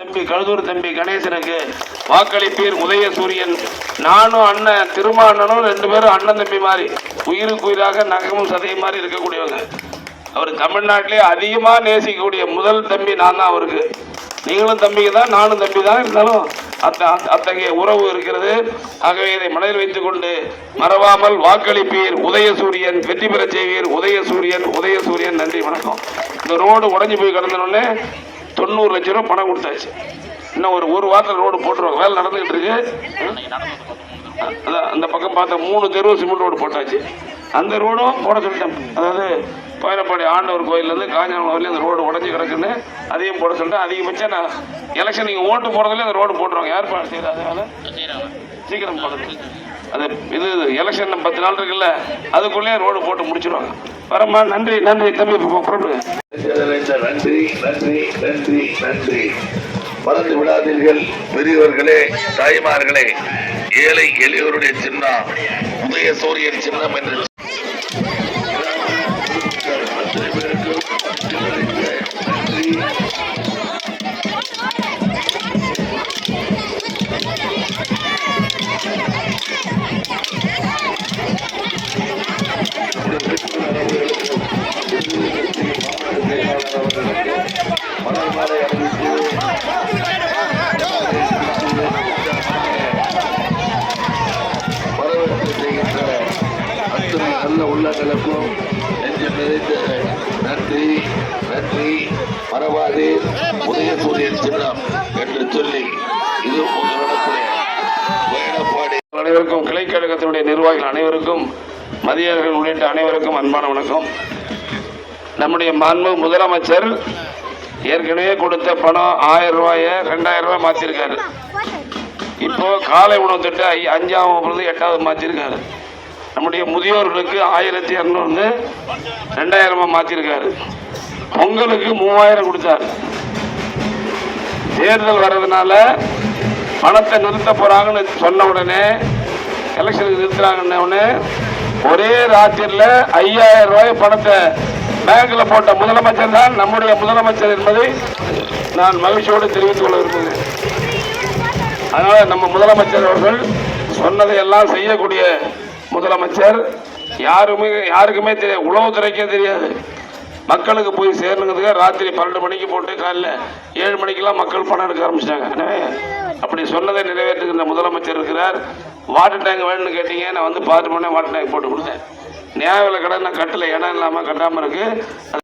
தம்பி கழுதூர் தம்பி கணேசனுக்கு வாக்களிப்பீர். உதயசூரியன். நானும் அண்ணன் திருமானனும் ரெண்டு பேரும் அண்ணன் தம்பி மாதிரி, உயிருக்கு உயிராக நகமும் சதையும் மாதிரி இருக்கக்கூடியவங்க. அவர் தமிழ்நாட்டிலே அதிகமாக நேசிக்கக்கூடிய முதல் தம்பி நான் தான் அவருக்கு. நீங்களும் தம்பிக்கு தான், நானும் தம்பி தான். இருந்தாலும் அத்தகைய உறவு இருக்கிறது. ஆகவே இதை மனதில் வைத்துக் கொண்டு மறவாமல் வாக்களிப்பீர். உதயசூரியன் வெற்றி பெற செய்வீர். உதயசூரியன் உதயசூரியன். நன்றி, வணக்கம். இந்த ரோடு உடஞ்சி போய் கிடந்தோடனே 90 லட்சம் ரூபா பணம் கொடுத்தாச்சு. இன்னும் ஒரு வாரத்தில் ரோடு போட்டுருவாங்க. வேலை நடந்துகிட்டு இருக்கு. அதான் அந்த பக்கம் பார்த்த 3 தெருவு சிமெண்ட் ரோடு போட்டாச்சு. அந்த ரோடும் போட சொல்லிட்டேன். அதாவது கோயிலப்பாடி ஆண்டவர் கோயிலேருந்து காஞ்சாபுரம் வரையிலும் அந்த ரோடு உடஞ்சி கிடக்குன்னு அதையும் போட சொல்லிட்டேன். அதிகபட்சம் நான் எலெக்ஷன் நீங்கள் ஓட்டு போடுறதுலேயே அந்த ரோடு போட்டுருவாங்க. யார் செய்யறது? அதனால சீக்கிரம் போடுறது. அது இது எலெக்ஷன் 10 நாள் இருக்குல்ல, அதுக்குள்ளேயே ரோடு போட்டு முடிச்சிருவாங்க. வரம்மா. நன்றி நன்றி தம்பி. நன்றி நன்றி நன்றி நன்றி. மறந்து விடாதீர்கள் பெரியவர்களே, தாய்மார்களே. ஏழை எளியோருடைய சின்னம் உதயசூரியன் சின்னம் என்று நல்ல உள்ளங்களுக்கும் நெஞ்சம் நிறைந்த நன்றி நன்றி. மறவாதே உதயசூரியன் சின்னம் என்று சொல்லி இது உங்களிடத்திலே அனைவருக்கும், கிளைக்கழகத்தினுடைய நிர்வாகிகள் அனைவருக்கும், மதியர்கள் உள்ளிட்ட அனைவருக்கும் அன்பான வணக்கம். நம்முடைய மாண்பு முதலமைச்சர் ஏற்கனவே கொடுத்த பணம் 1000 ரூபாயை 2000 ரூபாய் மாற்றிருக்காரு. இப்போ காலை உணவு திட்ட 5ஆம் வகுப்புலேருந்து 8வது மாற்றிருக்காரு. நம்முடைய முதியோர்களுக்கு 1200 2000 மாற்றிருக்காரு. பொங்கலுக்கு 3000 கொடுத்தாரு. தேர்தல் வர்றதுனால பணத்தை நிறுத்த போறாங்கன்னு சொன்ன உடனே, எலெக்ஷனுக்கு நிறுத்துறாங்கன்னு ஒரே ராத்திரியில் 5000 ரூபாய் பணத்தை பேங்க்ல போட்ட முதலமைச்சர் தான் நம்முடைய முதலமைச்சர் என்பதை நான் மகிழ்ச்சியோடு தெரிவித்துக் கொள்ள விரும்புகிறேன். அதனால நம்ம முதலமைச்சர் அவர்கள் சொன்னதை எல்லாம் செய்யக்கூடிய முதலமைச்சர். யாருக்குமே தெரியாது, உளவுத்துறைக்கே தெரியாது. மக்களுக்கு போய் சேரணுங்கிறதுக்கு ராத்திரி 12 மணிக்கு போட்டு காலைல 7 மணிக்கெல்லாம் மக்கள் பணம் எடுக்க ஆரம்பிச்சிட்டாங்க. எனவே அப்படி சொன்னதை நிறைவேற்றுகின்ற முதலமைச்சர் இருக்கிறார். வாட்டர் டேங்க் வேணும்னு கேட்டீங்க, நான் வந்து 10 மணி வாட்டர் டேங்க் போட்டு கொடுத்தேன். நியாய விலை கடை நான் கட்டல, இடம் இல்லாமல் கட்டாமல் இருக்கு.